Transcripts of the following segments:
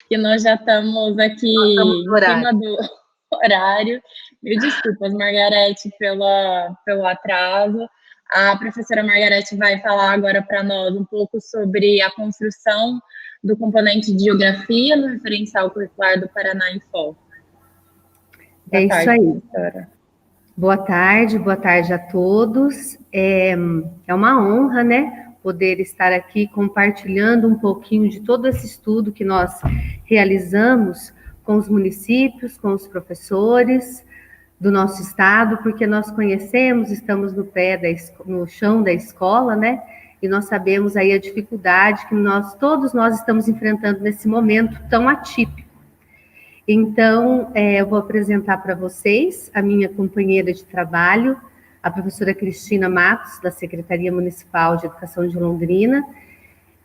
que nós já estamos aqui em cima do horário. Mil desculpas, Margarete, pelo atraso. A professora Margarete vai falar agora para nós um pouco sobre a construção do componente de geografia no referencial curricular do Paraná em Foco. É isso aí. Professora. Boa tarde a todos. É uma honra, né, poder estar aqui compartilhando um pouquinho de todo esse estudo que nós realizamos com os municípios, com os professores do nosso estado, porque nós conhecemos, estamos no chão da escola, né, e nós sabemos aí a dificuldade que todos nós estamos enfrentando nesse momento tão atípico. Então, eu vou apresentar para vocês a minha companheira de trabalho, a professora Cristina Matos, da Secretaria Municipal de Educação de Londrina.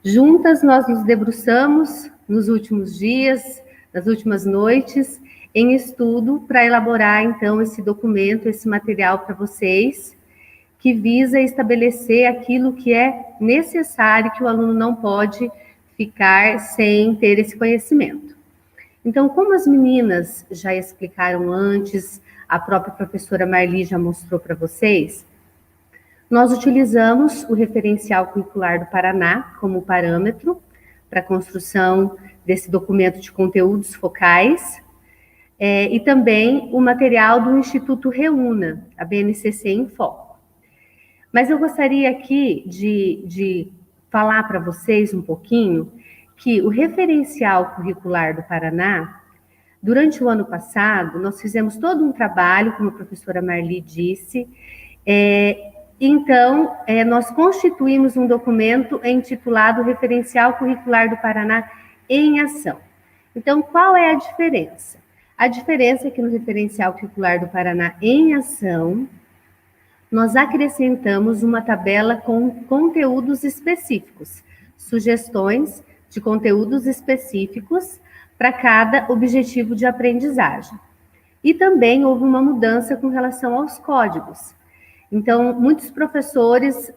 Juntas, nós nos debruçamos nos últimos dias, nas últimas noites, em estudo para elaborar, então, esse documento, esse material para vocês, que visa estabelecer aquilo que é necessário, que o aluno não pode ficar sem ter esse conhecimento. Então, como as meninas já explicaram antes, a própria professora Marli já mostrou para vocês, nós utilizamos o referencial curricular do Paraná como parâmetro para a construção desse documento de conteúdos focais, e também o material do Instituto Reúna, a BNCC em Foco. Mas eu gostaria aqui de falar para vocês um pouquinho que o referencial curricular do Paraná, durante o ano passado, nós fizemos todo um trabalho, como a professora Marli disse, então, nós constituímos um documento intitulado Referencial Curricular do Paraná em Ação. Então, qual é a diferença? A diferença é que no Referencial Curricular do Paraná em Ação, nós acrescentamos uma tabela com conteúdos específicos, sugestões de conteúdos específicos para cada objetivo de aprendizagem. E também houve uma mudança com relação aos códigos. Então, muitos professores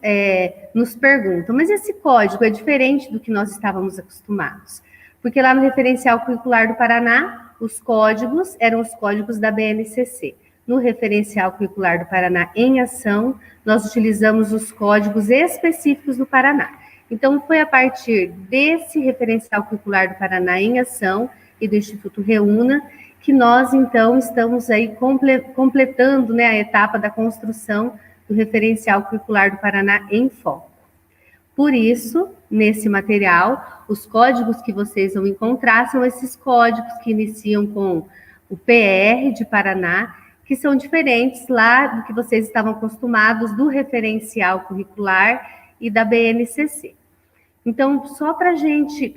nos perguntam, mas esse código é diferente do que nós estávamos acostumados? Porque lá no Referencial Curricular do Paraná, os códigos eram os códigos da BNCC. No Referencial Curricular do Paraná em Ação, nós utilizamos os códigos específicos do Paraná. Então, foi a partir desse Referencial Curricular do Paraná em Ação e do Instituto Reúna que nós, então, estamos aí completando, né, a etapa da construção do Referencial Curricular do Paraná em Foco. Por isso, nesse material, os códigos que vocês vão encontrar são esses códigos que iniciam com o PR de Paraná, que são diferentes lá do que vocês estavam acostumados do Referencial Curricular e da BNCC. Então, só para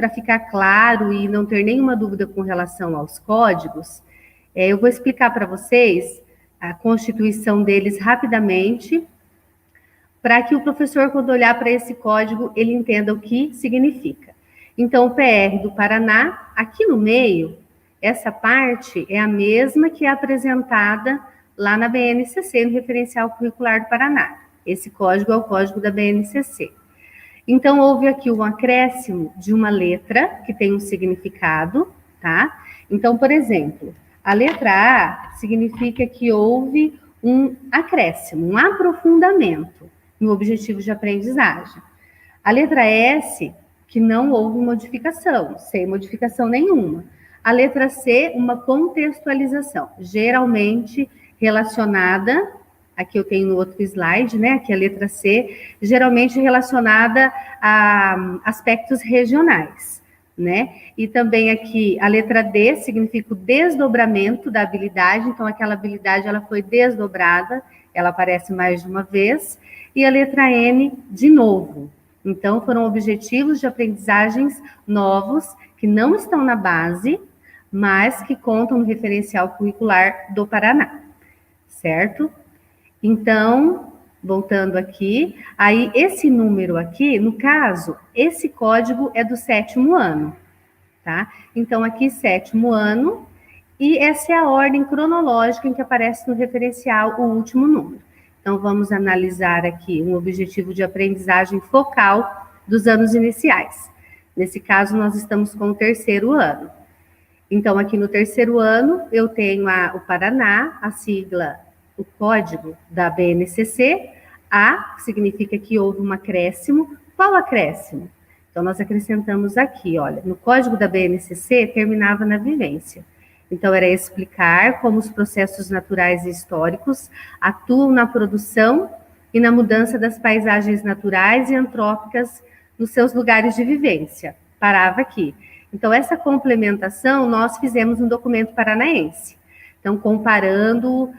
ficar claro e não ter nenhuma dúvida com relação aos códigos, eu vou explicar para vocês a constituição deles rapidamente, para que o professor, quando olhar para esse código, ele entenda o que significa. Então, o PR do Paraná, aqui no meio, essa parte é a mesma que é apresentada lá na BNCC, no Referencial Curricular do Paraná. Esse código é o código da BNCC. Então, houve aqui um acréscimo de uma letra que tem um significado, tá? Então, por exemplo, a letra A significa que houve um acréscimo, um aprofundamento no objetivo de aprendizagem. A letra S, que não houve modificação, sem modificação nenhuma. A letra C, uma contextualização, geralmente relacionada, aqui eu tenho no outro slide, né, aqui a letra C, geralmente relacionada a aspectos regionais, né? E também aqui a letra D significa o desdobramento da habilidade, então aquela habilidade ela foi desdobrada, ela aparece mais de uma vez, e a letra N de novo. Então foram objetivos de aprendizagens novos que não estão na base, mas que contam no Referencial Curricular do Paraná, certo? Então, voltando aqui, aí esse número aqui, no caso, esse código é do 7º ano, tá? Então, aqui 7º ano, e essa é a ordem cronológica em que aparece no referencial o último número. Então, vamos analisar aqui um objetivo de aprendizagem focal dos anos iniciais. Nesse caso, nós estamos com o 3º ano. Então, aqui no terceiro ano, eu tenho o Paraná, a sigla, o código da BNCC, A, que significa que houve um acréscimo. Qual acréscimo? Então, nós acrescentamos aqui, olha, no código da BNCC, terminava na vivência. Então, era explicar como os processos naturais e históricos atuam na produção e na mudança das paisagens naturais e antrópicas nos seus lugares de vivência. Parava aqui. Então, essa complementação, nós fizemos um documento paranaense. Então, comparando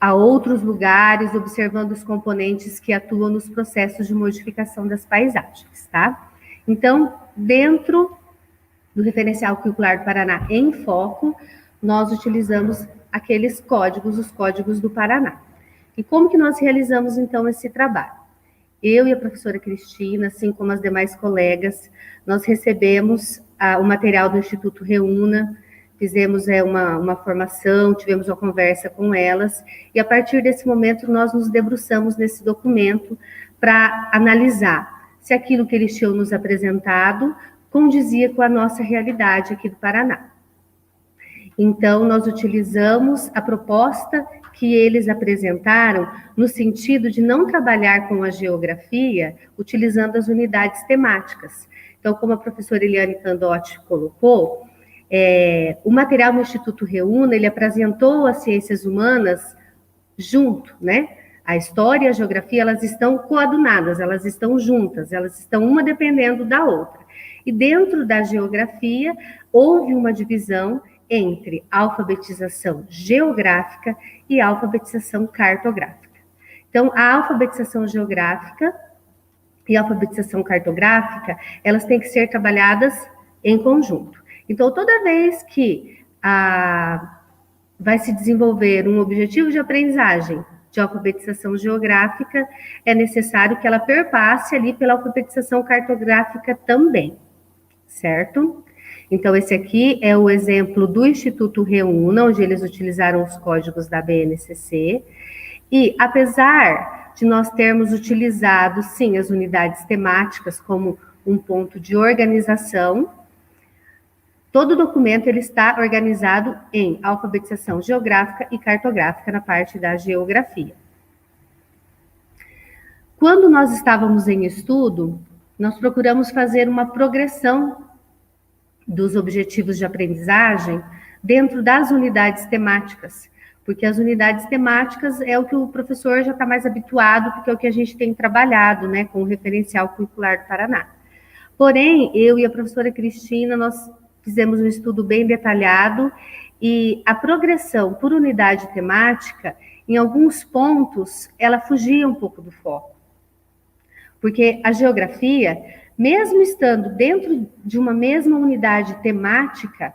a outros lugares, observando os componentes que atuam nos processos de modificação das paisagens, tá? Então, dentro do referencial curricular do Paraná em foco, nós utilizamos aqueles códigos, os códigos do Paraná. E como que nós realizamos, então, esse trabalho? Eu e a professora Cristina, assim como as demais colegas, nós recebemos o material do Instituto Reúna, fizemos uma formação, tivemos uma conversa com elas, e a partir desse momento nós nos debruçamos nesse documento para analisar se aquilo que eles tinham nos apresentado condizia com a nossa realidade aqui do Paraná. Então, nós utilizamos a proposta que eles apresentaram no sentido de não trabalhar com a geografia utilizando as unidades temáticas. Então, como a professora Eliane Candotti colocou, o material do Instituto Reúna, ele apresentou as ciências humanas junto, né? A história e a geografia, elas estão coadunadas, elas estão juntas, elas estão uma dependendo da outra. E dentro da geografia, houve uma divisão entre alfabetização geográfica e alfabetização cartográfica. Então, a alfabetização geográfica e a alfabetização cartográfica, elas têm que ser trabalhadas em conjunto. Então, toda vez que vai se desenvolver um objetivo de aprendizagem de alfabetização geográfica, é necessário que ela perpasse ali pela alfabetização cartográfica também, certo? Então, esse aqui é o exemplo do Instituto Reúna, onde eles utilizaram os códigos da BNCC. E, apesar de nós termos utilizado, sim, as unidades temáticas como um ponto de organização, todo documento ele está organizado em alfabetização geográfica e cartográfica na parte da geografia. Quando nós estávamos em estudo, nós procuramos fazer uma progressão dos objetivos de aprendizagem dentro das unidades temáticas, porque as unidades temáticas é o que o professor já está mais habituado, porque é o que a gente tem trabalhado, né, com o referencial curricular do Paraná. Porém, eu e a professora Cristina, nós fizemos um estudo bem detalhado e a progressão por unidade temática, em alguns pontos, ela fugia um pouco do foco. Porque a geografia, mesmo estando dentro de uma mesma unidade temática,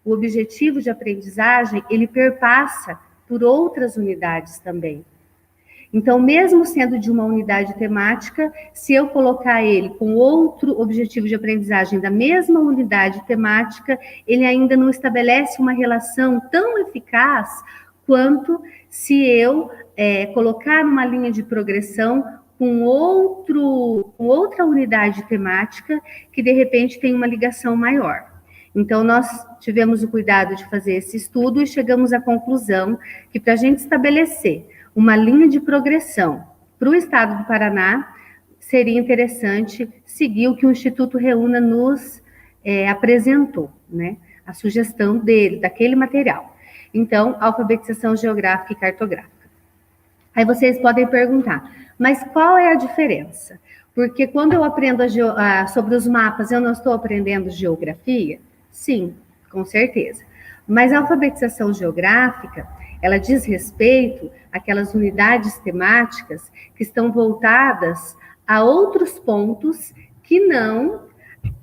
o objetivo de aprendizagem, ele perpassa por outras unidades também. Então, mesmo sendo de uma unidade temática, se eu colocar ele com outro objetivo de aprendizagem da mesma unidade temática, ele ainda não estabelece uma relação tão eficaz quanto se eu colocar numa linha de progressão com outra unidade temática que, de repente, tem uma ligação maior. Então, nós tivemos o cuidado de fazer esse estudo e chegamos à conclusão que, para a gente estabelecer uma linha de progressão para o estado do Paraná, seria interessante seguir o que o Instituto Reúna nos apresentou, né? A sugestão dele, daquele material. Então, alfabetização geográfica e cartográfica. Aí vocês podem perguntar, mas qual é a diferença? Porque quando eu aprendo sobre os mapas, eu não estou aprendendo geografia? Sim, com certeza. Mas a alfabetização geográfica, ela diz respeito àquelas unidades temáticas que estão voltadas a outros pontos que não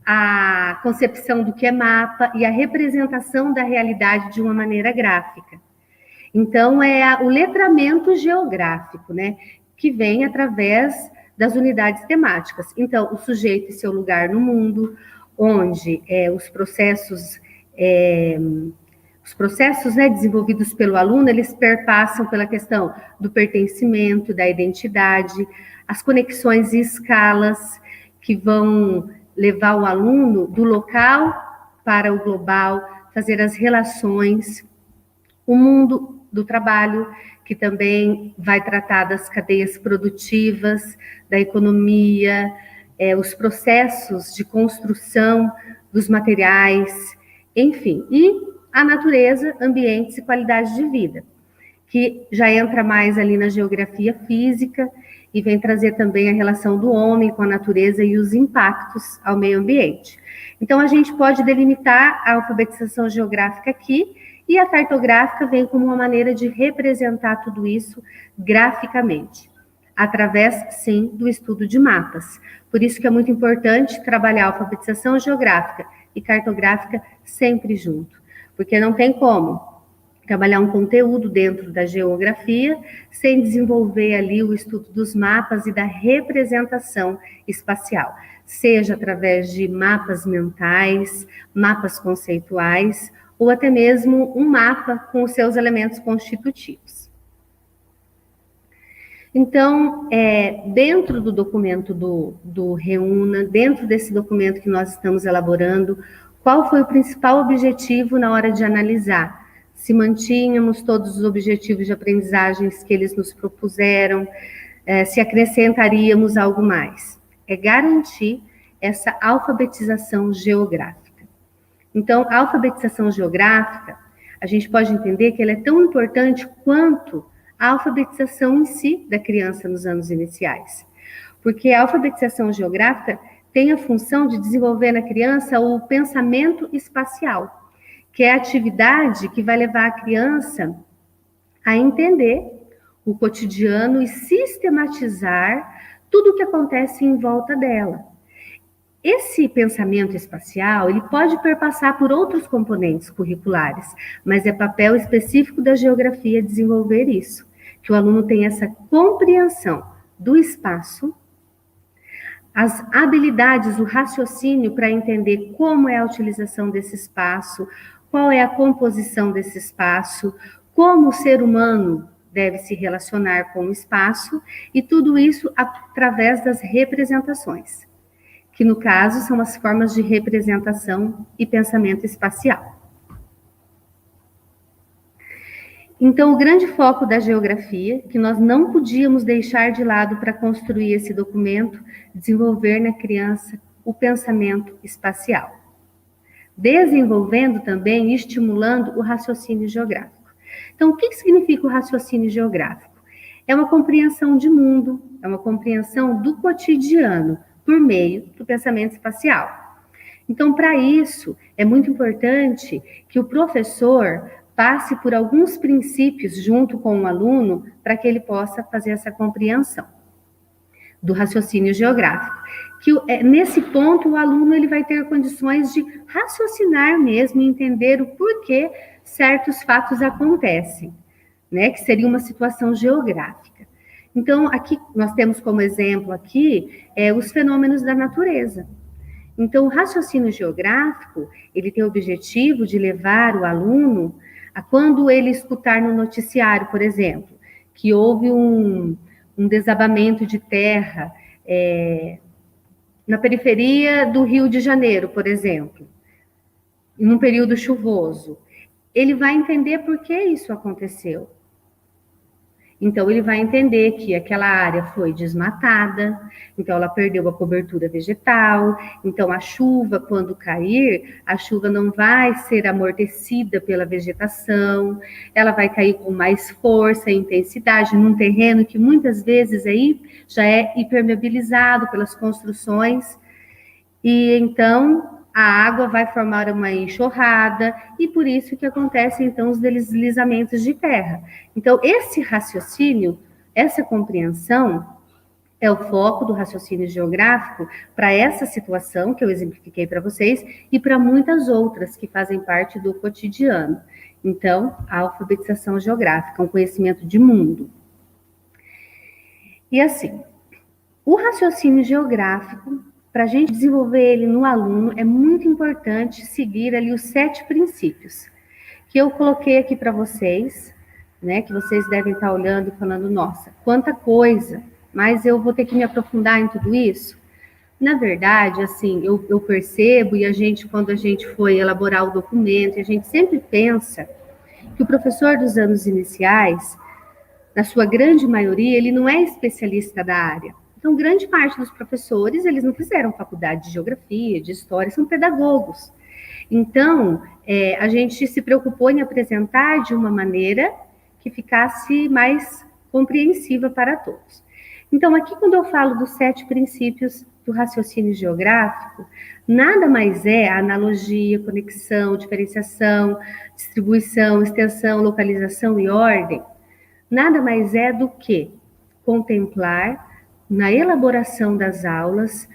a concepção do que é mapa e a representação da realidade de uma maneira gráfica. Então, é o letramento geográfico, né, que vem através das unidades temáticas. Então, o sujeito e seu lugar no mundo, onde os processos desenvolvidos pelo aluno, eles perpassam pela questão do pertencimento, da identidade, as conexões e escalas que vão levar o aluno do local para o global, fazer as relações, o mundo do trabalho, que também vai tratar das cadeias produtivas, da economia, os processos de construção dos materiais, enfim, e a natureza, ambientes e qualidade de vida, que já entra mais ali na geografia física e vem trazer também a relação do homem com a natureza e os impactos ao meio ambiente. Então, a gente pode delimitar a alfabetização geográfica aqui, e a cartográfica vem como uma maneira de representar tudo isso graficamente, através, sim, do estudo de mapas. Por isso que é muito importante trabalhar a alfabetização geográfica e cartográfica sempre junto, porque não tem como trabalhar um conteúdo dentro da geografia sem desenvolver ali o estudo dos mapas e da representação espacial, seja através de mapas mentais, mapas conceituais, ou até mesmo um mapa com os seus elementos constitutivos. Então, dentro do documento do Reúna, dentro desse documento que nós estamos elaborando, qual foi o principal objetivo na hora de analisar? Se mantínhamos todos os objetivos de aprendizagens que eles nos propuseram, se acrescentaríamos algo mais. É garantir essa alfabetização geográfica. Então, a alfabetização geográfica, a gente pode entender que ela é tão importante quanto a alfabetização em si da criança nos anos iniciais. Porque a alfabetização geográfica tem a função de desenvolver na criança o pensamento espacial, que é a atividade que vai levar a criança a entender o cotidiano e sistematizar tudo o que acontece em volta dela. Esse pensamento espacial, ele pode perpassar por outros componentes curriculares, mas é papel específico da geografia desenvolver isso, que o aluno tenha essa compreensão do espaço, as habilidades, o raciocínio para entender como é a utilização desse espaço, qual é a composição desse espaço, como o ser humano deve se relacionar com o espaço, e tudo isso através das representações, que no caso são as formas de representação e pensamento espacial. Então, o grande foco da geografia, que nós não podíamos deixar de lado para construir esse documento, desenvolver na criança o pensamento espacial, desenvolvendo também e estimulando o raciocínio geográfico. Então, o que significa o raciocínio geográfico? É uma compreensão de mundo, é uma compreensão do cotidiano, por meio do pensamento espacial. Então, para isso, é muito importante que o professor passe por alguns princípios junto com o aluno para que ele possa fazer essa compreensão do raciocínio geográfico. Que nesse ponto o aluno ele vai ter condições de raciocinar mesmo e entender o porquê certos fatos acontecem, né? Que seria uma situação geográfica. Então, aqui nós temos como exemplo aqui os fenômenos da natureza. Então, o raciocínio geográfico, ele tem o objetivo de levar o aluno a quando ele escutar no noticiário, por exemplo, que houve um desabamento de terra na periferia do Rio de Janeiro, por exemplo, num período chuvoso. Ele vai entender por que isso aconteceu. Então, ele vai entender que aquela área foi desmatada, então ela perdeu a cobertura vegetal, então a chuva, quando cair, a chuva não vai ser amortecida pela vegetação, ela vai cair com mais força e intensidade num terreno que muitas vezes aí já é impermeabilizado pelas construções, e então a água vai formar uma enxurrada, e por isso que acontecem, então, os deslizamentos de terra. Então, esse raciocínio, essa compreensão, é o foco do raciocínio geográfico para essa situação que eu exemplifiquei para vocês, e para muitas outras que fazem parte do cotidiano. Então, a alfabetização geográfica, um conhecimento de mundo. E assim, o raciocínio geográfico, para a gente desenvolver ele no aluno, é muito importante seguir ali os 7 princípios, que eu coloquei aqui para vocês, né, que vocês devem estar olhando e falando, nossa, quanta coisa, mas eu vou ter que me aprofundar em tudo isso? Na verdade, assim, eu percebo, e a gente, quando a gente foi elaborar o documento, a gente sempre pensa que o professor dos anos iniciais, na sua grande maioria, ele não é especialista da área. Então, grande parte dos professores, eles não fizeram faculdade de geografia, de história, são pedagogos. Então, a gente se preocupou em apresentar de uma maneira que ficasse mais compreensiva para todos. Então, aqui, quando eu falo dos 7 princípios do raciocínio geográfico, nada mais é a analogia, conexão, diferenciação, distribuição, extensão, localização e ordem, nada mais é do que contemplar, na elaboração das aulas,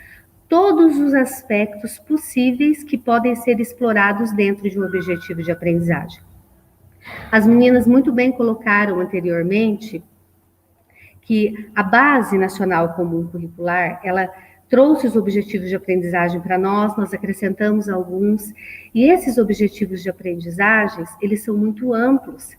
todos os aspectos possíveis que podem ser explorados dentro de um objetivo de aprendizagem. As meninas muito bem colocaram anteriormente que a Base Nacional Comum Curricular, ela trouxe os objetivos de aprendizagem para nós acrescentamos alguns, e esses objetivos de aprendizagens, eles são muito amplos.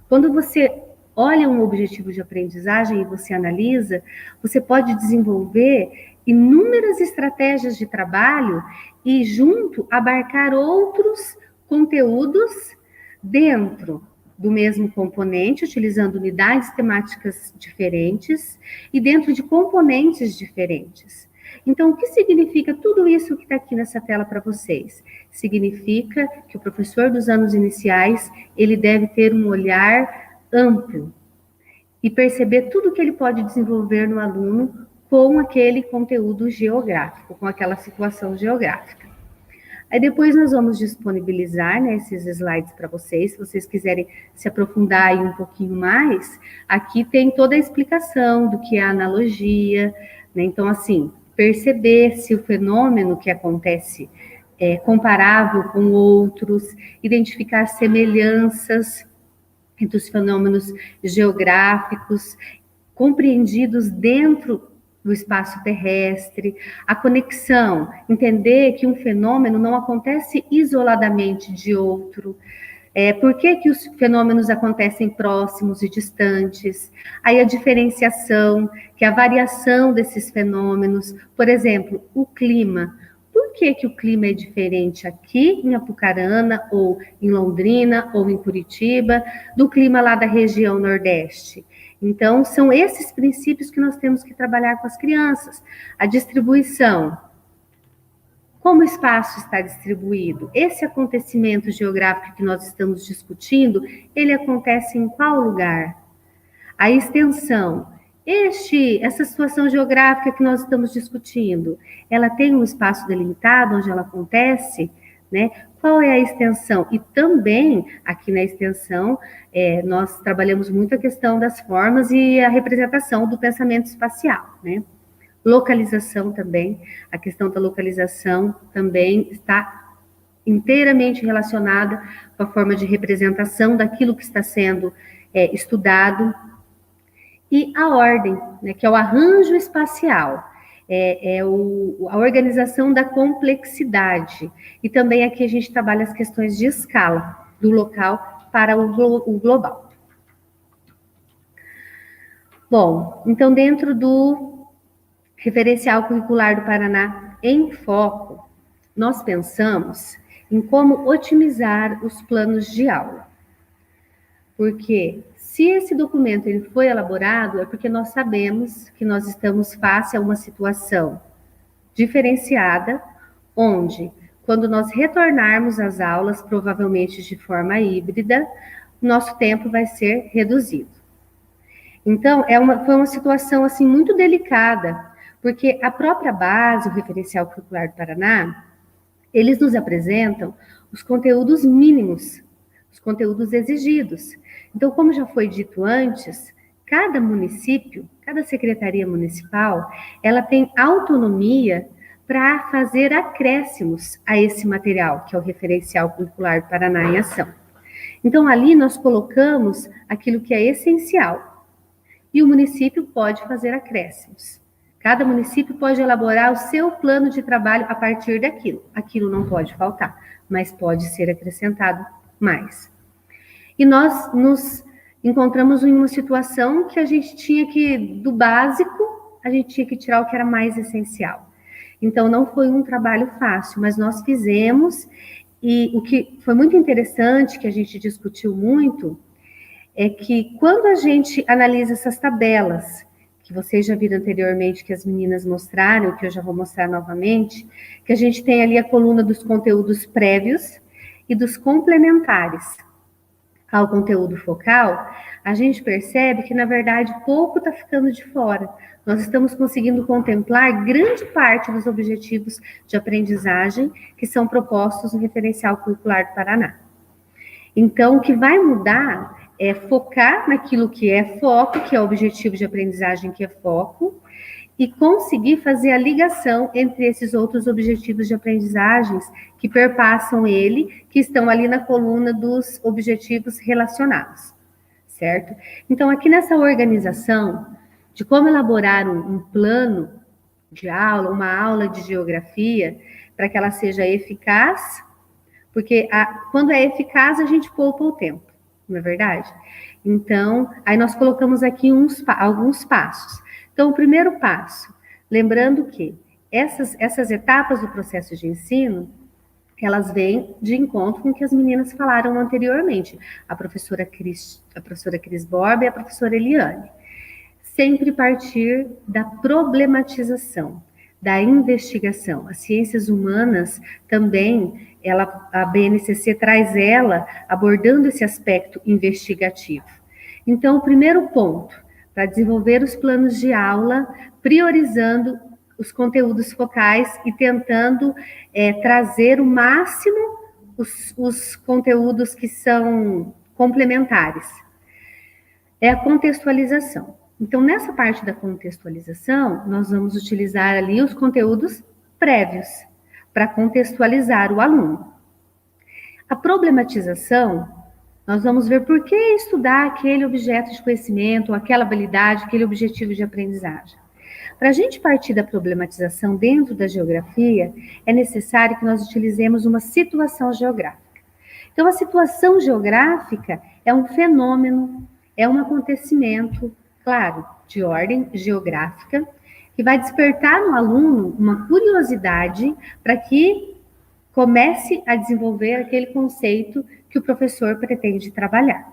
Quando você olha um objetivo de aprendizagem e você analisa, você pode desenvolver inúmeras estratégias de trabalho e junto abarcar outros conteúdos dentro do mesmo componente, utilizando unidades temáticas diferentes e dentro de componentes diferentes. Então, o que significa tudo isso que está aqui nessa tela para vocês? Significa que o professor dos anos iniciais, ele deve ter um olhar amplo e perceber tudo que ele pode desenvolver no aluno com aquele conteúdo geográfico, com aquela situação geográfica. Aí depois nós vamos disponibilizar, né, esses slides para vocês, se vocês quiserem se aprofundar aí um pouquinho mais, aqui tem toda a explicação do que é a analogia, né, então assim, perceber se o fenômeno que acontece é comparável com outros, identificar semelhanças entre os fenômenos geográficos, compreendidos dentro do espaço terrestre, a conexão, entender que um fenômeno não acontece isoladamente de outro, por que os fenômenos acontecem próximos e distantes, aí a diferenciação, que é a variação desses fenômenos, por exemplo, o clima. Por que o clima é diferente aqui em Apucarana, ou em Londrina, ou em Curitiba, do clima lá da região Nordeste? Então, são esses princípios que nós temos que trabalhar com as crianças. A distribuição. Como o espaço está distribuído? Esse acontecimento geográfico que nós estamos discutindo, ele acontece em qual lugar? A extensão. Essa situação geográfica que nós estamos discutindo, ela tem um espaço delimitado onde ela acontece, né? Qual é a extensão? E também, aqui na extensão, nós trabalhamos muito a questão das formas e a representação do pensamento espacial, né? Localização também, a questão da localização também está inteiramente relacionada com a forma de representação daquilo que está sendo estudado. E a ordem, né, que é o arranjo espacial, a organização da complexidade. E também aqui a gente trabalha as questões de escala, do local para o global. Bom, então dentro do Referencial Curricular do Paraná em Foco, nós pensamos em como otimizar os planos de aula. Porque se esse documento ele foi elaborado, é porque nós sabemos que nós estamos face a uma situação diferenciada, onde, quando nós retornarmos às aulas, provavelmente de forma híbrida, nosso tempo vai ser reduzido. Então, foi uma situação assim, muito delicada, porque a própria base, o Referencial Curricular do Paraná, eles nos apresentam os conteúdos mínimos, os conteúdos exigidos. Então, como já foi dito antes, cada município, cada secretaria municipal, ela tem autonomia para fazer acréscimos a esse material, que é o Referencial Curricular do Paraná em Ação. Então, ali nós colocamos aquilo que é essencial, e o município pode fazer acréscimos. Cada município pode elaborar o seu plano de trabalho a partir daquilo. Aquilo não pode faltar, mas pode ser acrescentado mais. E nós nos encontramos em uma situação que a gente tinha que, do básico, a gente tinha que tirar o que era mais essencial. Então, não foi um trabalho fácil, mas nós fizemos, e o que foi muito interessante, que a gente discutiu muito, é que quando a gente analisa essas tabelas, que vocês já viram anteriormente, que as meninas mostraram, que eu já vou mostrar novamente, que a gente tem ali a coluna dos conteúdos prévios e dos complementares ao conteúdo focal, a gente percebe que, na verdade, pouco está ficando de fora. Nós estamos conseguindo contemplar grande parte dos objetivos de aprendizagem que são propostos no referencial curricular do Paraná. Então, o que vai mudar é focar naquilo que é foco, que é o objetivo de aprendizagem, que é foco, e conseguir fazer a ligação entre esses outros objetivos de aprendizagens que perpassam ele, que estão ali na coluna dos objetivos relacionados, certo? Então, aqui nessa organização de como elaborar um plano de aula, uma aula de geografia, para que ela seja eficaz, porque quando é eficaz, a gente poupa o tempo, não é verdade? Então, aí nós colocamos aqui alguns passos. Então, o primeiro passo, lembrando que essas etapas do processo de ensino, elas vêm de encontro com o que as meninas falaram anteriormente, a professora Cris Borba e a professora Eliane. Sempre partir da problematização, da investigação. As ciências humanas também, a BNCC traz ela abordando esse aspecto investigativo. Então, o primeiro ponto, para desenvolver os planos de aula, priorizando os conteúdos focais e tentando trazer o máximo os conteúdos que são complementares. É a contextualização. Então, nessa parte da contextualização, nós vamos utilizar ali os conteúdos prévios para contextualizar o aluno. A problematização, nós vamos ver por que estudar aquele objeto de conhecimento, aquela habilidade, aquele objetivo de aprendizagem. Para a gente partir da problematização dentro da geografia, é necessário que nós utilizemos uma situação geográfica. Então, a situação geográfica é um fenômeno, é um acontecimento, claro, de ordem geográfica, que vai despertar no aluno uma curiosidade para que comece a desenvolver aquele conceito que o professor pretende trabalhar.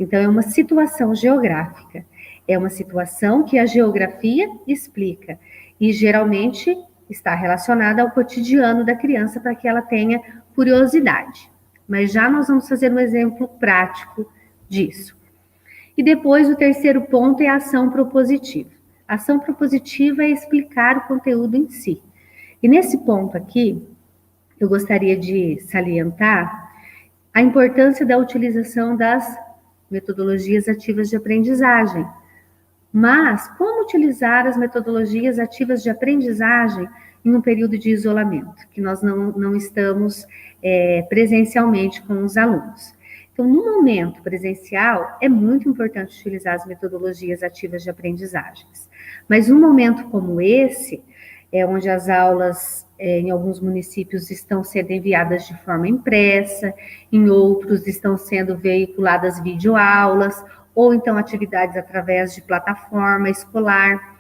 Então, é uma situação geográfica, é uma situação que a geografia explica e geralmente está relacionada ao cotidiano da criança para que ela tenha curiosidade. Mas já nós vamos fazer um exemplo prático disso. E depois, o terceiro ponto é a ação propositiva. A ação propositiva é explicar o conteúdo em si. E nesse ponto aqui, eu gostaria de salientar a importância da utilização das metodologias ativas de aprendizagem. Mas, como utilizar as metodologias ativas de aprendizagem em um período de isolamento, que nós não estamos presencialmente com os alunos? Então, no momento presencial, é muito importante utilizar as metodologias ativas de aprendizagens. Mas num momento como esse, onde as aulas em alguns municípios estão sendo enviadas de forma impressa, em outros estão sendo veiculadas videoaulas, ou então atividades através de plataforma escolar.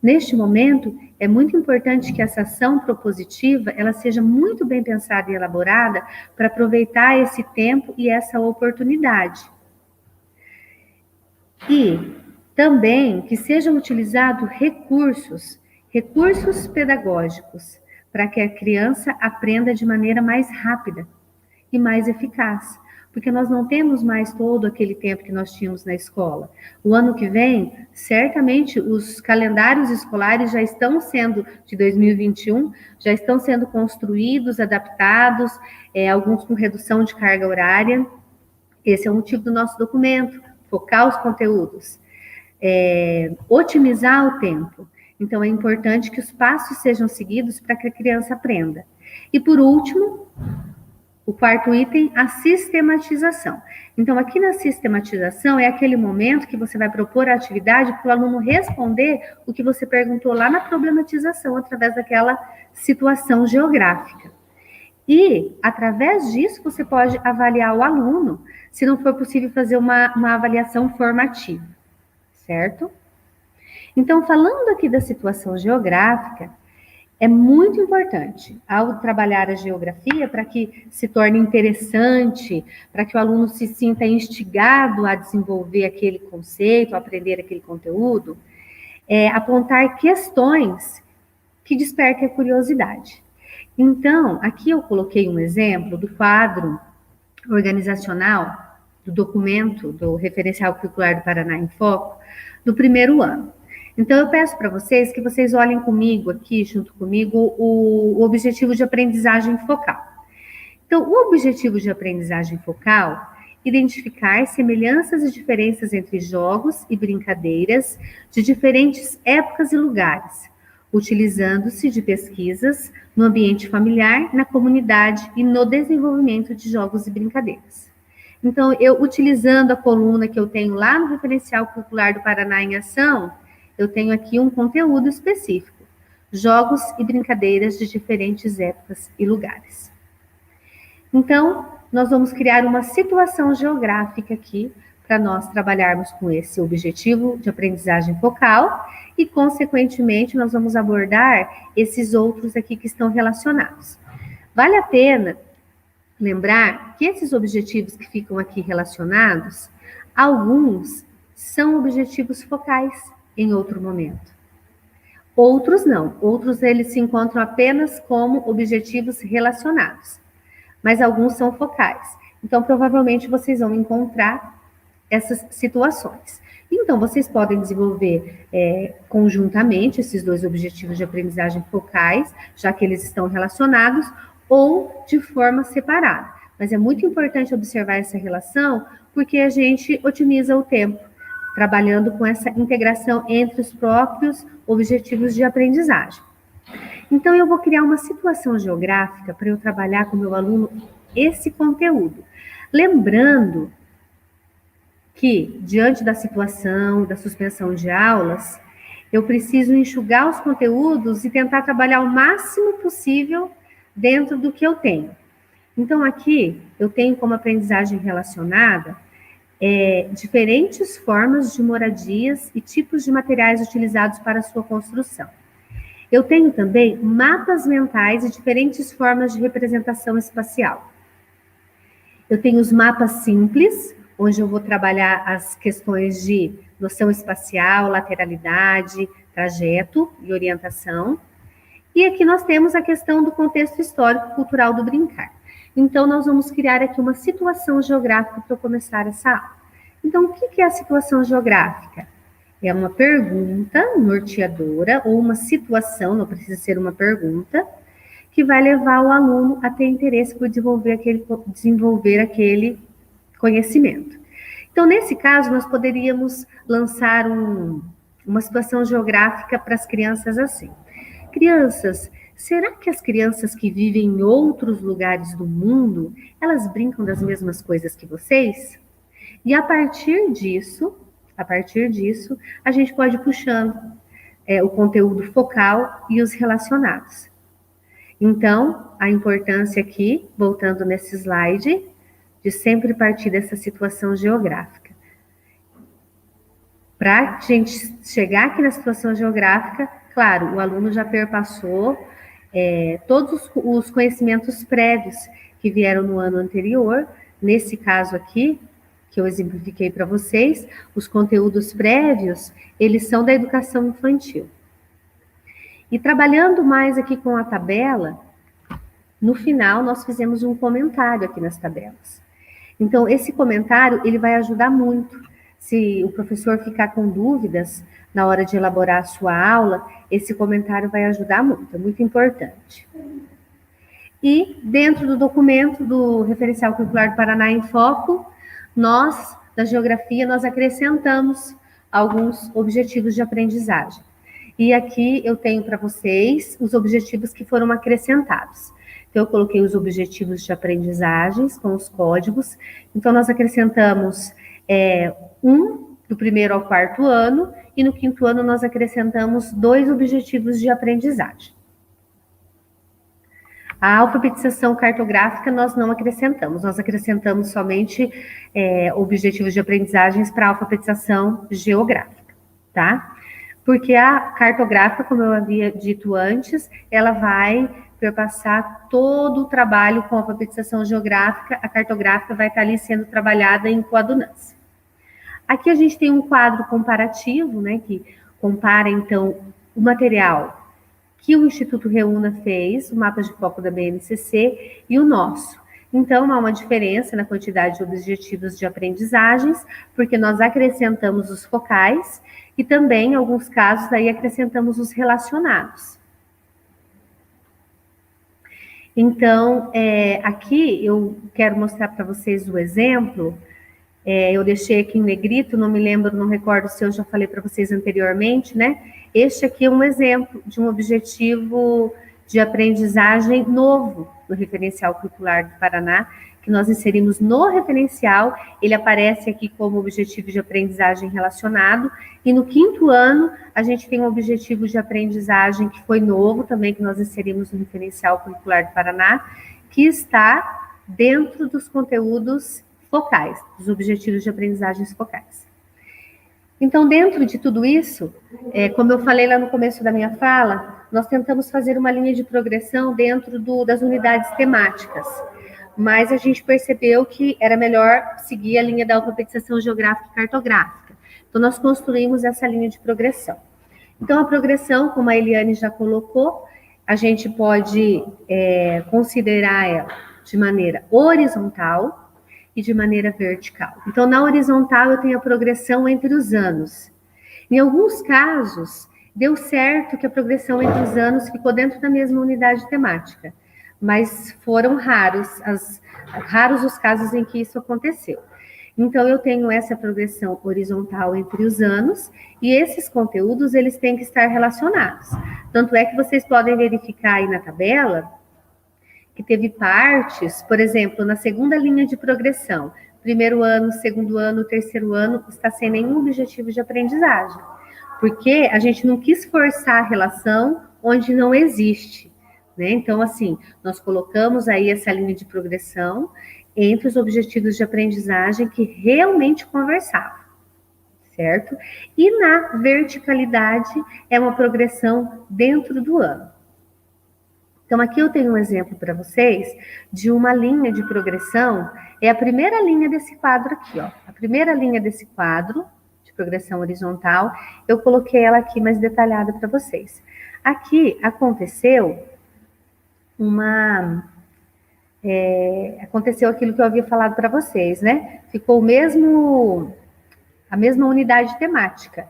Neste momento, é muito importante que essa ação propositiva ela seja muito bem pensada e elaborada para aproveitar esse tempo e essa oportunidade. E também que sejam utilizados recursos pedagógicos, para que a criança aprenda de maneira mais rápida e mais eficaz. Porque nós não temos mais todo aquele tempo que nós tínhamos na escola. O ano que vem, certamente, os calendários escolares já estão sendo, de 2021, já estão sendo construídos, adaptados, alguns com redução de carga horária. Esse é o motivo do nosso documento, focar os conteúdos, otimizar o tempo. Então, é importante que os passos sejam seguidos para que a criança aprenda. E, por último, o quarto item, a sistematização. Então, aqui na sistematização é aquele momento que você vai propor a atividade para o aluno responder o que você perguntou lá na problematização, através daquela situação geográfica. E, através disso, você pode avaliar o aluno, se não for possível fazer uma avaliação formativa, certo? Então, falando aqui da situação geográfica, É muito importante, ao trabalhar a geografia, para que se torne interessante, para que o aluno se sinta instigado a desenvolver aquele conceito, a aprender aquele conteúdo, apontar questões que despertem a curiosidade. Então, aqui eu coloquei um exemplo do quadro organizacional do documento do Referencial Curricular do Paraná em Foco, do primeiro ano. Então, eu peço para vocês que vocês olhem comigo aqui, junto comigo, o objetivo de aprendizagem focal. Então, o objetivo de aprendizagem focal, identificar semelhanças e diferenças entre jogos e brincadeiras de diferentes épocas e lugares, utilizando-se de pesquisas no ambiente familiar, na comunidade e no desenvolvimento de jogos e brincadeiras. Então, eu utilizando a coluna que eu tenho lá no Referencial Curricular do Paraná em Ação, eu tenho aqui um conteúdo específico, jogos e brincadeiras de diferentes épocas e lugares. Então, nós vamos criar uma situação geográfica aqui para nós trabalharmos com esse objetivo de aprendizagem focal e, consequentemente, nós vamos abordar esses outros aqui que estão relacionados. Vale a pena lembrar que esses objetivos que ficam aqui relacionados, alguns são objetivos focais em outro momento. Outros não, outros eles se encontram apenas como objetivos relacionados, mas alguns são focais. Então, provavelmente, vocês vão encontrar essas situações. Então, vocês podem desenvolver conjuntamente esses dois objetivos de aprendizagem focais, já que eles estão relacionados, ou de forma separada. Mas é muito importante observar essa relação, porque a gente otimiza o tempo, trabalhando com essa integração entre os próprios objetivos de aprendizagem. Então, eu vou criar uma situação geográfica para eu trabalhar com o meu aluno esse conteúdo. Lembrando que, diante da situação, da suspensão de aulas, eu preciso enxugar os conteúdos e tentar trabalhar o máximo possível dentro do que eu tenho. Então, aqui, eu tenho como aprendizagem relacionada diferentes formas de moradias e tipos de materiais utilizados para sua construção. Eu tenho também mapas mentais e diferentes formas de representação espacial. Eu tenho os mapas simples, onde eu vou trabalhar as questões de noção espacial, lateralidade, trajeto e orientação. E aqui nós temos a questão do contexto histórico-cultural do brincar. Então, nós vamos criar aqui uma situação geográfica para eu começar essa aula. Então, o que é a situação geográfica? É uma pergunta norteadora ou uma situação, não precisa ser uma pergunta, que vai levar o aluno a ter interesse por desenvolver aquele conhecimento. Então, nesse caso, nós poderíamos lançar uma situação geográfica para as crianças assim. Crianças, será que as crianças que vivem em outros lugares do mundo, elas brincam das mesmas coisas que vocês? E a partir disso, a gente pode ir puxando o conteúdo focal e os relacionados. Então, a importância aqui, voltando nesse slide, de sempre partir dessa situação geográfica. Para a gente chegar aqui na situação geográfica, claro, o aluno já perpassou todos os conhecimentos prévios que vieram no ano anterior. Nesse caso aqui, que eu exemplifiquei para vocês, os conteúdos prévios, eles são da educação infantil. E trabalhando mais aqui com a tabela, no final nós fizemos um comentário aqui nas tabelas. Então, esse comentário, ele vai ajudar muito. Se o professor ficar com dúvidas na hora de elaborar a sua aula, esse comentário vai ajudar muito, é muito importante. E dentro do documento do Referencial Curricular do Paraná em Foco, nós, da geografia, nós acrescentamos alguns objetivos de aprendizagem. E aqui eu tenho para vocês os objetivos que foram acrescentados. Então, eu coloquei os objetivos de aprendizagens com os códigos. Então, nós acrescentamos do 1º ao 4º ano, e no 5º ano nós acrescentamos 2 objetivos de aprendizagem. A alfabetização cartográfica nós não acrescentamos, nós acrescentamos somente objetivos de aprendizagens para a alfabetização geográfica, tá? Porque a cartográfica, como eu havia dito antes, ela vai perpassar todo o trabalho com a alfabetização geográfica, a cartográfica vai estar ali sendo trabalhada em coadunância. Aqui a gente tem um quadro comparativo, né, que compara, então, o material que o Instituto Reúna fez, o mapa de foco da BNCC, e o nosso. Então, há uma diferença na quantidade de objetivos de aprendizagens, porque nós acrescentamos os focais e também, em alguns casos, aí acrescentamos os relacionados. Então, aqui eu quero mostrar para vocês o exemplo. Eu deixei aqui em negrito, não me lembro, não recordo se eu já falei para vocês anteriormente, né? Este aqui é um exemplo de um objetivo de aprendizagem novo no referencial curricular do Paraná, que nós inserimos no referencial. Ele aparece aqui como objetivo de aprendizagem relacionado, e no 5º ano a gente tem um objetivo de aprendizagem que foi novo também, que nós inserimos no referencial curricular do Paraná, que está dentro dos conteúdos focais, dos objetivos de aprendizagens focais. Então, dentro de tudo isso, como eu falei lá no começo da minha fala, nós tentamos fazer uma linha de progressão dentro das unidades temáticas, mas a gente percebeu que era melhor seguir a linha da alfabetização geográfica e cartográfica. Então, nós construímos essa linha de progressão. Então, a progressão, como a Eliane já colocou, a gente pode considerar ela de maneira horizontal e de maneira vertical. Então, na horizontal, eu tenho a progressão entre os anos. Em alguns casos, deu certo que a progressão entre os anos ficou dentro da mesma unidade temática, mas foram raros os casos em que isso aconteceu. Então, eu tenho essa progressão horizontal entre os anos, e esses conteúdos, eles têm que estar relacionados. Tanto é que vocês podem verificar aí na tabela que teve partes, por exemplo, na segunda linha de progressão, 1º ano, 2º ano, 3º ano, está sem nenhum objetivo de aprendizagem, porque a gente não quis forçar a relação onde não existe, né? Então, assim, nós colocamos aí essa linha de progressão entre os objetivos de aprendizagem que realmente conversavam, certo? E na verticalidade é uma progressão dentro do ano. Então, aqui eu tenho um exemplo para vocês de uma linha de progressão. É a primeira linha desse quadro aqui, ó. A primeira linha desse quadro de progressão horizontal, eu coloquei ela aqui mais detalhada para vocês. Aqui aconteceu aconteceu aquilo que eu havia falado para vocês, né? Ficou a mesma unidade temática.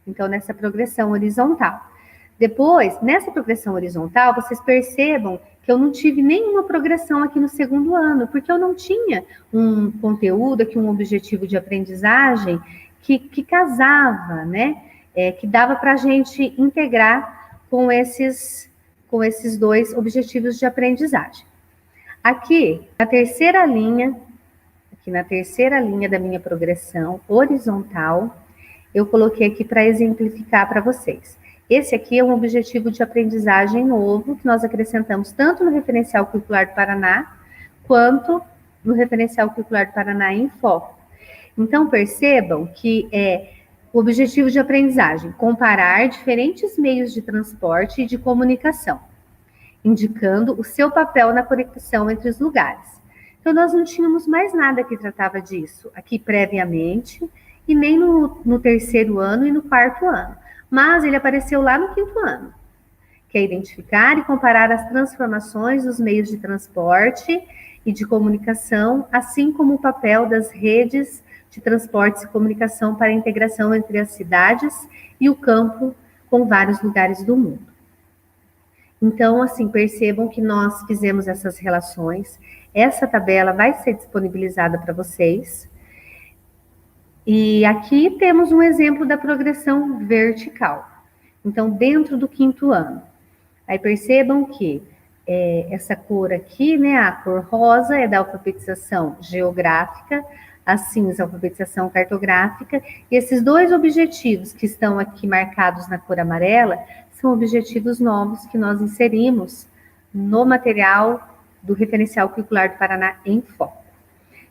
Então, nessa progressão horizontal. Depois, nessa progressão horizontal, vocês percebam que eu não tive nenhuma progressão aqui no 2º ano, porque eu não tinha um conteúdo aqui, um objetivo de aprendizagem que casava, né? Que dava para a gente integrar com esses 2 objetivos de aprendizagem. Aqui na terceira linha da minha progressão horizontal, eu coloquei aqui para exemplificar para vocês. Esse aqui é um objetivo de aprendizagem novo que nós acrescentamos tanto no referencial curricular do Paraná, quanto no referencial curricular do Paraná em foco. Então, percebam que o objetivo de aprendizagem, comparar diferentes meios de transporte e de comunicação, indicando o seu papel na conexão entre os lugares. Então, nós não tínhamos mais nada que tratava disso aqui previamente, e nem no 3º ano e no 4º ano. Mas ele apareceu lá no 5º ano, que é identificar e comparar as transformações dos meios de transporte e de comunicação, assim como o papel das redes de transportes e comunicação para a integração entre as cidades e o campo com vários lugares do mundo. Então, assim, percebam que nós fizemos essas relações. Essa tabela vai ser disponibilizada para vocês. E aqui temos um exemplo da progressão vertical. Então, dentro do 5º ano. Aí percebam que essa cor aqui, né, a cor rosa é da alfabetização geográfica, a cinza, a alfabetização cartográfica, e esses 2 objetivos que estão aqui marcados na cor amarela são objetivos novos que nós inserimos no material do referencial curricular do Paraná em foco.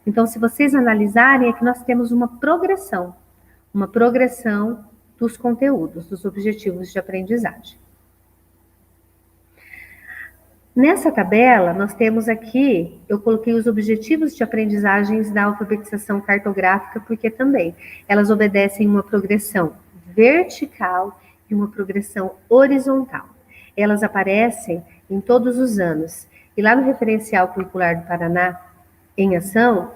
Então, se vocês analisarem, aqui nós temos uma progressão dos conteúdos, dos objetivos de aprendizagem. Nessa tabela, nós temos aqui, eu coloquei os objetivos de aprendizagens da alfabetização cartográfica, porque também elas obedecem uma progressão vertical e uma progressão horizontal. Elas aparecem em todos os anos. E lá no Referencial Curricular do Paraná, em ação,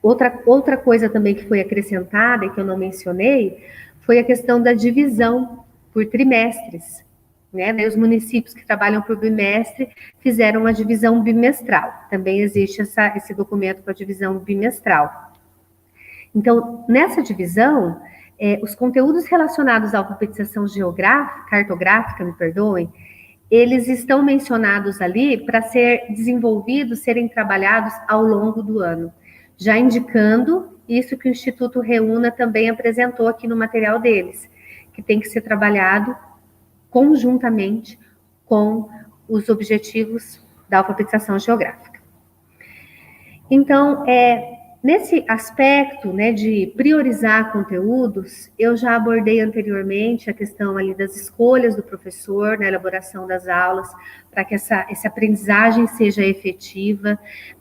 outra coisa também que foi acrescentada e que eu não mencionei, foi a questão da divisão por trimestres. Né? Os municípios que trabalham por bimestre fizeram uma divisão bimestral. Também existe esse documento com a divisão bimestral. Então, nessa divisão, os conteúdos relacionados à alfabetização cartográfica, me perdoem, eles estão mencionados ali para ser desenvolvidos, serem trabalhados ao longo do ano, já indicando isso que o Instituto Reúna também apresentou aqui no material deles, que tem que ser trabalhado conjuntamente com os objetivos da alfabetização geográfica. Então, nesse aspecto, né, de priorizar conteúdos, eu já abordei anteriormente a questão ali das escolhas do professor na elaboração das aulas, para que essa aprendizagem seja efetiva,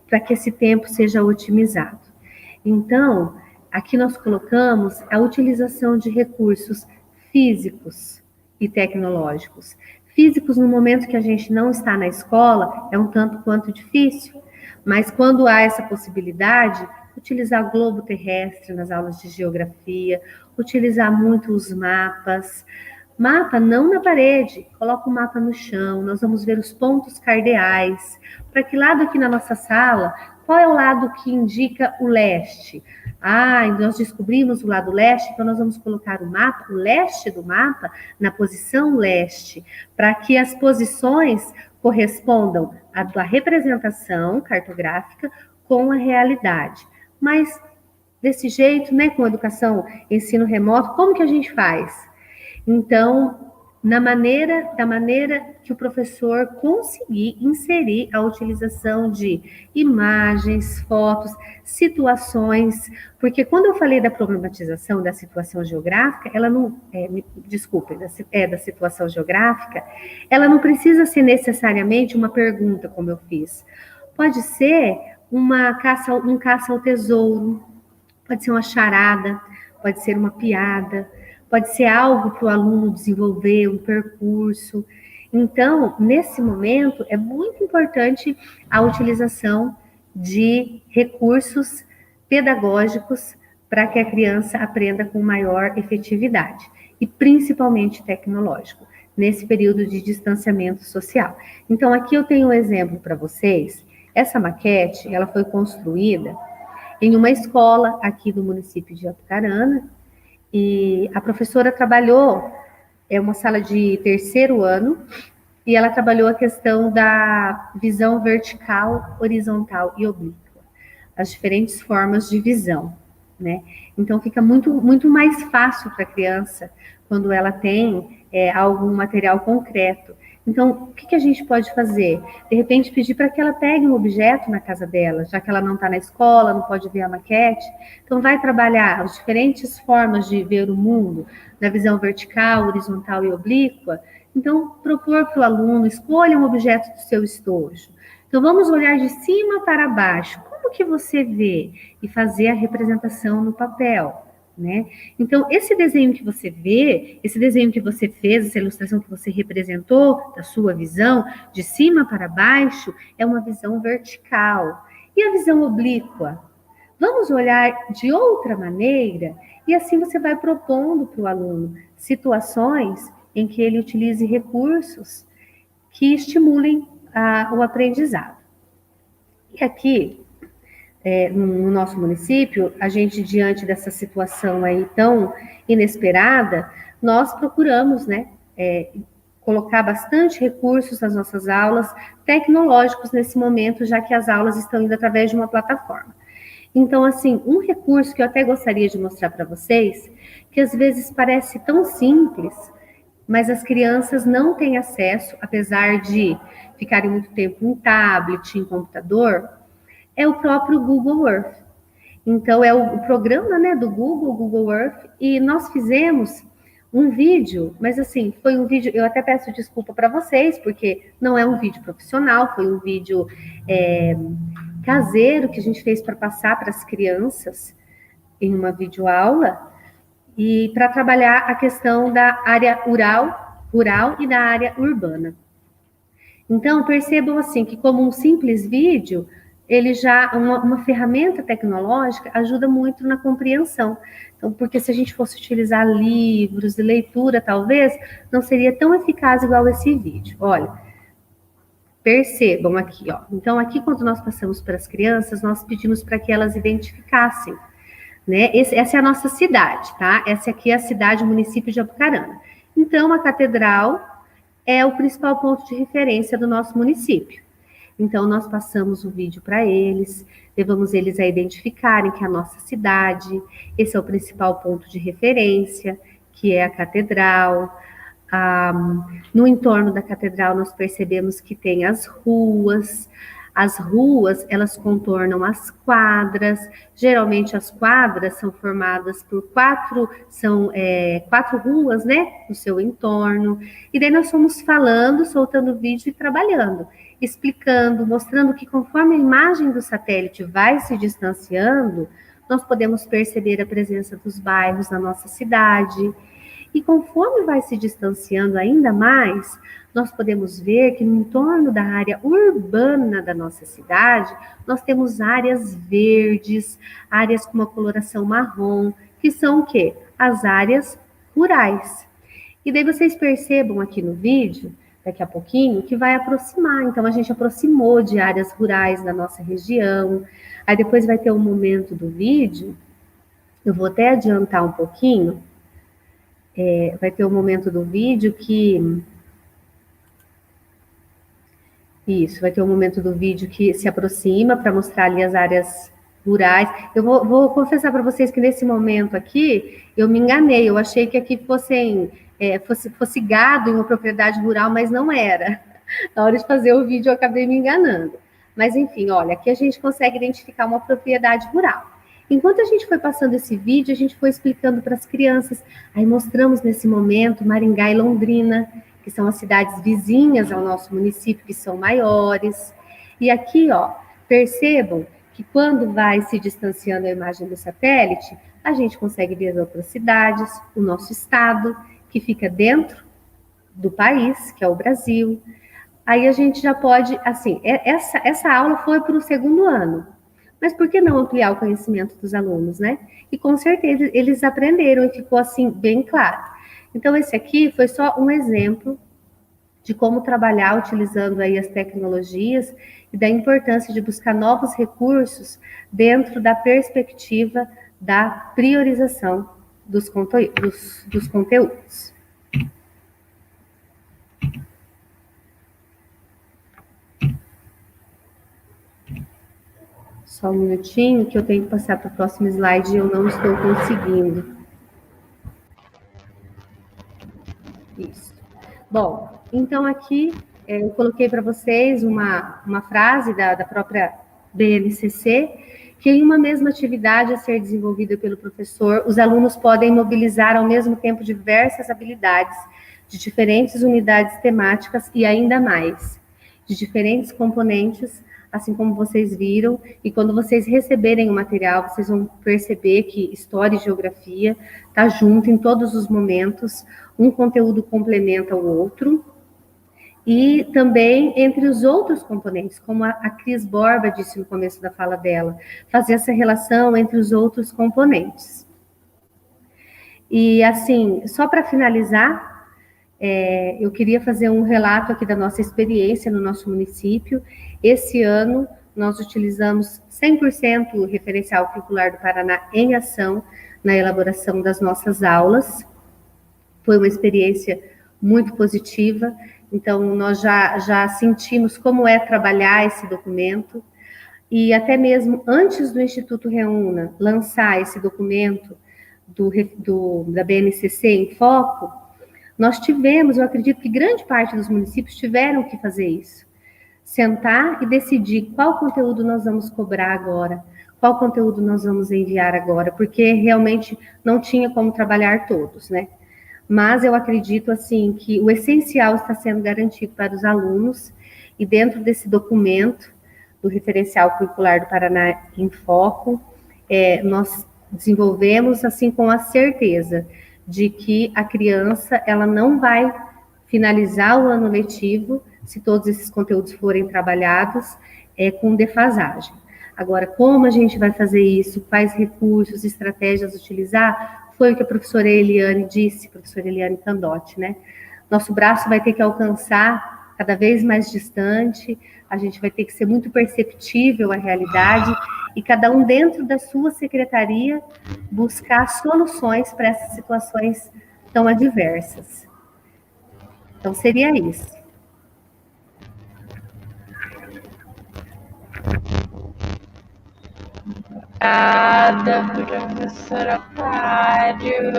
para que esse tempo seja otimizado. Então, aqui nós colocamos a utilização de recursos físicos e tecnológicos. Físicos, no momento que a gente não está na escola, é um tanto quanto difícil, mas quando há essa possibilidade, utilizar globo terrestre nas aulas de geografia, utilizar muito os mapas. Mapa não na parede, coloca o mapa no chão, nós vamos ver os pontos cardeais. Para que lado aqui na nossa sala, qual é o lado que indica o leste? Nós descobrimos o lado leste, então nós vamos colocar o mapa, o leste do mapa, na posição leste, para que as posições correspondam à representação cartográfica com a realidade. Mas, desse jeito, né, com educação, ensino remoto, como que a gente faz? Então, da maneira que o professor conseguir inserir a utilização de imagens, fotos, situações, porque quando eu falei da problematização da situação geográfica, ela não, da situação geográfica, ela não precisa ser necessariamente uma pergunta, como eu fiz. Pode ser um caça ao tesouro, pode ser uma charada, pode ser uma piada, pode ser algo para o aluno desenvolver, um percurso. Então, nesse momento, é muito importante a utilização de recursos pedagógicos para que a criança aprenda com maior efetividade, e principalmente tecnológico, nesse período de distanciamento social. Então, aqui eu tenho um exemplo para vocês. Essa maquete, ela foi construída em uma escola aqui do município de Apucarana, e a professora trabalhou, uma sala de terceiro ano, e ela trabalhou a questão da visão vertical, horizontal e oblíqua, as diferentes formas de visão, né? Então fica muito mais fácil para a criança quando ela tem algum material concreto. Então, o que a gente pode fazer? De repente, pedir para que ela pegue um objeto na casa dela, já que ela não está na escola, não pode ver a maquete. Então, vai trabalhar as diferentes formas de ver o mundo, na visão vertical, horizontal e oblíqua. Então, propor para o aluno, escolha um objeto do seu estojo. Então, vamos olhar de cima para baixo. Como que você vê? E fazer a representação no papel. Né? Então, esse desenho que você vê, esse desenho que você fez, essa ilustração que você representou da sua visão, de cima para baixo, é uma visão vertical. E a visão oblíqua? Vamos olhar de outra maneira, e assim você vai propondo para o aluno situações em que ele utilize recursos que estimulem o aprendizado. E aqui, no nosso município, a gente, diante dessa situação aí tão inesperada, nós procuramos, né, colocar bastante recursos nas nossas aulas, tecnológicos nesse momento, já que as aulas estão indo através de uma plataforma. Então, assim, um recurso que eu até gostaria de mostrar para vocês, que às vezes parece tão simples, mas as crianças não têm acesso, apesar de ficarem muito tempo em tablet, em computador, é o próprio Google Earth. Então, é o programa, né, do Google Earth, e nós fizemos um vídeo, mas assim, foi um vídeo, eu até peço desculpa para vocês, porque não é um vídeo profissional, foi um vídeo caseiro que a gente fez para passar para as crianças em uma videoaula, e para trabalhar a questão da área rural e da área urbana. Então, percebam assim que como um simples vídeo, ele já, uma ferramenta tecnológica ajuda muito na compreensão. Então, porque se a gente fosse utilizar livros e leitura, talvez, não seria tão eficaz igual esse vídeo. Olha, percebam aqui, ó. Então, aqui quando nós passamos para as crianças, nós pedimos para que elas identificassem, né? Essa é a nossa cidade, tá? Essa aqui é a cidade, o município de Apucarana. Então, a catedral é o principal ponto de referência do nosso município. Então, nós passamos o vídeo para eles, levamos eles a identificarem que é a nossa cidade, esse é o principal ponto de referência, que é a catedral. No entorno da catedral, nós percebemos que tem as ruas, elas contornam as quadras. Geralmente as quadras são formadas por quatro ruas, né, no seu entorno. E daí nós fomos falando, soltando vídeo e trabalhando, explicando, mostrando que conforme a imagem do satélite vai se distanciando, nós podemos perceber a presença dos bairros na nossa cidade. E conforme vai se distanciando ainda mais, nós podemos ver que no entorno da área urbana da nossa cidade, nós temos áreas verdes, áreas com uma coloração marrom, que são o quê? As áreas rurais. E daí vocês percebam aqui no vídeo, daqui a pouquinho, que vai aproximar. Então, a gente aproximou de áreas rurais da nossa região. Aí depois vai ter um momento do vídeo, eu vou até adiantar um pouquinho, vai ter um momento do vídeo que... Isso, vai ter um momento do vídeo que se aproxima para mostrar ali as áreas rurais. Eu vou confessar para vocês que nesse momento aqui, eu me enganei. Eu achei que aqui fosse gado em uma propriedade rural, mas não era. Na hora de fazer o vídeo, eu acabei me enganando. Mas, enfim, olha, aqui a gente consegue identificar uma propriedade rural. Enquanto a gente foi passando esse vídeo, a gente foi explicando para as crianças. Aí mostramos nesse momento Maringá e Londrina, que são as cidades vizinhas ao nosso município, que são maiores. E aqui, ó, percebam que quando vai se distanciando a imagem do satélite, a gente consegue ver as outras cidades, o nosso estado, que fica dentro do país, que é o Brasil. Aí a gente já pode, assim, essa aula foi para o 2º ano. Mas por que não ampliar o conhecimento dos alunos, né? E com certeza eles aprenderam e ficou assim bem claro. Então esse aqui foi só um exemplo de como trabalhar utilizando aí as tecnologias e da importância de buscar novos recursos dentro da perspectiva da priorização dos conteúdos. Só um minutinho que eu tenho que passar para o próximo slide e eu não estou conseguindo. Isso. Bom, então aqui eu coloquei para vocês uma frase da própria BNCC, que em uma mesma atividade a ser desenvolvida pelo professor, os alunos podem mobilizar ao mesmo tempo diversas habilidades de diferentes unidades temáticas e ainda mais, de diferentes componentes, assim como vocês viram, e quando vocês receberem o material, vocês vão perceber que história e geografia está junto em todos os momentos, um conteúdo complementa o outro, e também entre os outros componentes, como a Cris Borba disse no começo da fala dela, fazer essa relação entre os outros componentes. E assim, só para finalizar, eu queria fazer um relato aqui da nossa experiência no nosso município. Esse ano, nós utilizamos 100% o referencial curricular do Paraná em ação na elaboração das nossas aulas. Foi uma experiência muito positiva, então nós já sentimos como é trabalhar esse documento, e até mesmo antes do Instituto Reúna lançar esse documento da BNCC em Foco, nós tivemos, eu acredito que grande parte dos municípios tiveram que fazer isso, sentar e decidir qual conteúdo nós vamos cobrar agora, qual conteúdo nós vamos enviar agora, porque realmente não tinha como trabalhar todos, né? mas eu acredito, assim, que o essencial está sendo garantido para os alunos, e dentro desse documento do Referencial Curricular do Paraná em Foco, nós desenvolvemos, assim, com a certeza de que a criança, ela não vai finalizar o ano letivo, se todos esses conteúdos forem trabalhados, com defasagem. Agora, como a gente vai fazer isso, quais recursos, estratégias utilizar, foi o que a professora Eliane disse, professora Eliane Candotti, né? Nosso braço vai ter que alcançar cada vez mais distante, a gente vai ter que ser muito perceptível à realidade, e cada um dentro da sua secretaria buscar soluções para essas situações tão adversas. Então, seria isso. Obrigada, professora Aquários.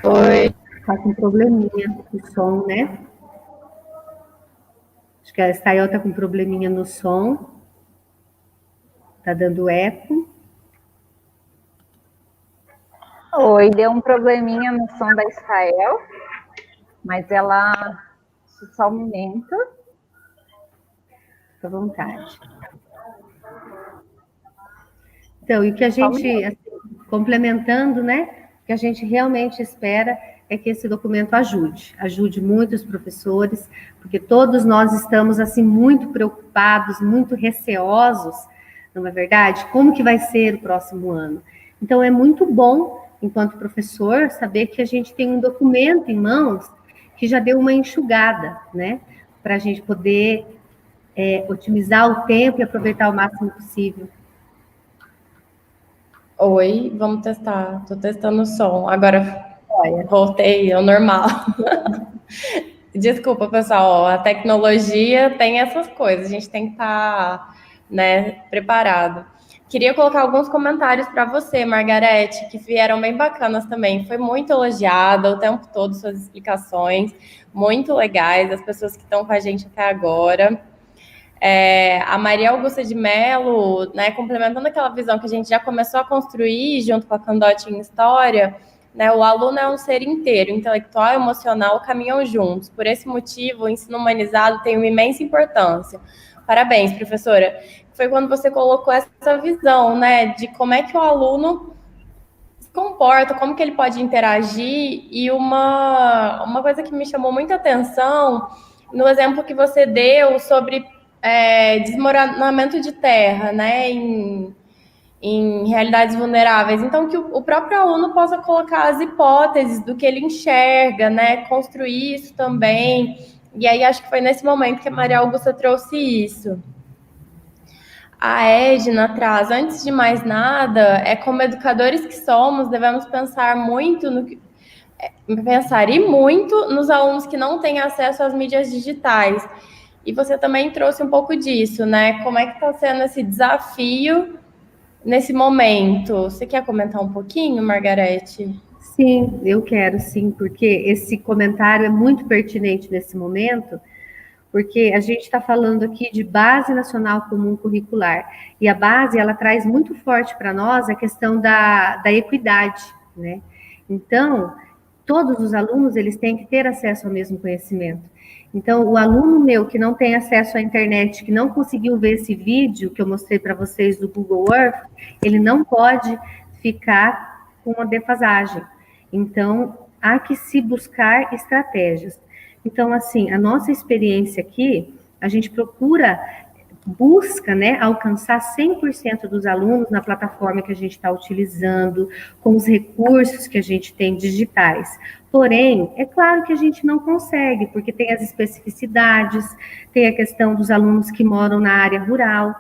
Oi. Tá com probleminha no som, né? Acho que a Estael tá com probleminha no som. Tá dando eco. Oi, deu um probleminha no som da Israel, mas ela... Só um momento. Fica à vontade. Então, e o que a gente, assim, complementando, né? O que a gente realmente espera é que esse documento ajude muito os professores, porque todos nós estamos, assim, muito preocupados, muito receosos, não é verdade? Como que vai ser o próximo ano? Então, é muito bom, enquanto professor, saber que a gente tem um documento em mãos que já deu uma enxugada, né? Para a gente poder otimizar o tempo e aproveitar o máximo possível. Oi, vamos testar. Estou testando o som. Agora voltei ao normal. Desculpa, pessoal. A tecnologia tem essas coisas. A gente tem que estar, né, preparado. Queria colocar alguns comentários para você, Margarete, que vieram bem bacanas também. Foi muito elogiada o tempo todo suas explicações, muito legais, as pessoas que estão com a gente até agora. A Maria Augusta de Mello, né, complementando aquela visão que a gente já começou a construir junto com a Candotti em História, né, o aluno é um ser inteiro, intelectual e emocional caminham juntos. Por esse motivo, o ensino humanizado tem uma imensa importância. Parabéns, professora. Foi quando você colocou essa visão, né, de como é que o aluno se comporta, como que ele pode interagir, e uma coisa que me chamou muita atenção, no exemplo que você deu sobre desmoronamento de terra, né, em realidades vulneráveis. Então, que o próprio aluno possa colocar as hipóteses do que ele enxerga, né, construir isso também. E aí, acho que foi nesse momento que a Maria Augusta trouxe isso. A Edna traz, antes de mais nada, como educadores que somos, devemos pensar muito nos alunos que não têm acesso às mídias digitais. E você também trouxe um pouco disso, né? Como é que está sendo esse desafio nesse momento? Você quer comentar um pouquinho, Margarete? Sim, eu quero, sim, porque esse comentário é muito pertinente nesse momento, porque a gente está falando aqui de Base Nacional Comum Curricular, e a base, ela traz muito forte para nós a questão da equidade, né? Então, todos os alunos, eles têm que ter acesso ao mesmo conhecimento. Então, o aluno meu que não tem acesso à internet, que não conseguiu ver esse vídeo que eu mostrei para vocês do Google Earth, ele não pode ficar com uma defasagem. Então, há que se buscar estratégias. Então, assim, a nossa experiência aqui, a gente busca, né, alcançar 100% dos alunos na plataforma que a gente está utilizando, com os recursos que a gente tem digitais. Porém, é claro que a gente não consegue, porque tem as especificidades, tem a questão dos alunos que moram na área rural.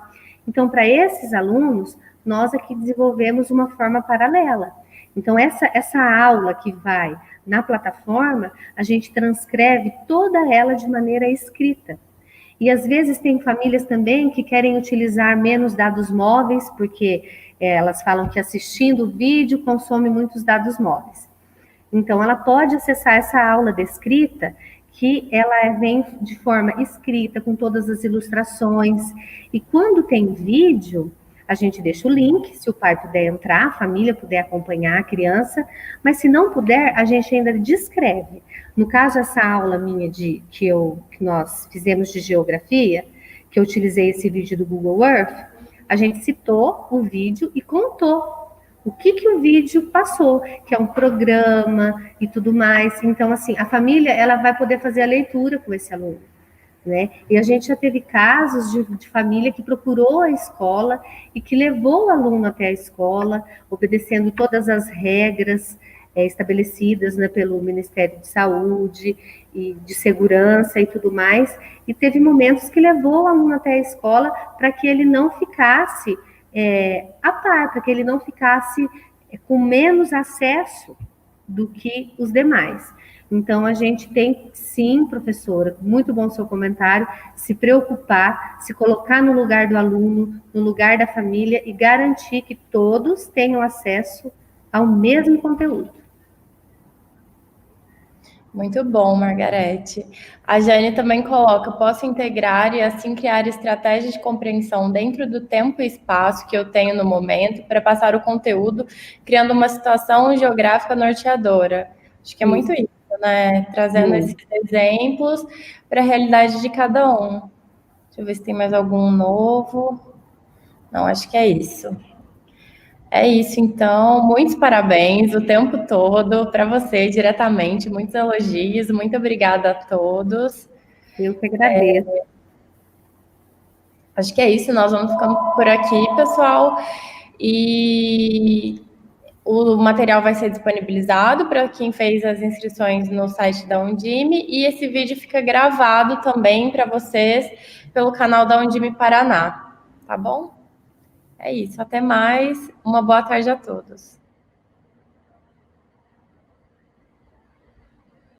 Então, para esses alunos, nós aqui desenvolvemos uma forma paralela, Então, essa aula que vai na plataforma, a gente transcreve toda ela de maneira escrita. E às vezes tem famílias também que querem utilizar menos dados móveis, porque elas falam que assistindo o vídeo consome muitos dados móveis. Então, ela pode acessar essa aula descrita, que ela vem de forma escrita, com todas as ilustrações. E quando tem vídeo, a gente deixa o link, se o pai puder entrar, a família puder acompanhar a criança, mas se não puder, a gente ainda descreve. No caso, essa aula minha que nós fizemos de geografia, que eu utilizei esse vídeo do Google Earth, a gente citou o vídeo e contou o que o vídeo passou, que é um programa e tudo mais. Então, assim, a família, ela vai poder fazer a leitura com esse aluno, né? E a gente já teve casos de família que procurou a escola e que levou o aluno até a escola, obedecendo todas as regras estabelecidas, né, pelo Ministério de Saúde e de Segurança e tudo mais, e teve momentos que levou o aluno até a escola para que ele não ficasse a par, para que ele não ficasse com menos acesso do que os demais. Então, a gente tem, sim, professora, muito bom seu comentário, se preocupar, se colocar no lugar do aluno, no lugar da família e garantir que todos tenham acesso ao mesmo conteúdo. Muito bom, Margarete. A Jane também coloca, posso integrar e assim criar estratégias de compreensão dentro do tempo e espaço que eu tenho no momento para passar o conteúdo, criando uma situação geográfica norteadora. Acho que é muito isso, né? Trazendo esses exemplos para a realidade de cada um. Deixa eu ver se tem mais algum novo. Não, acho que é isso. É isso, então. Muitos parabéns o tempo todo para você, diretamente. Muitos elogios. Muito obrigada a todos. Eu que agradeço. Acho que é isso. Nós vamos ficando por aqui, pessoal. E o material vai ser disponibilizado para quem fez as inscrições no site da Undime. E esse vídeo fica gravado também para vocês pelo canal da Undime Paraná. Tá bom? É isso, até mais. Uma boa tarde a todos.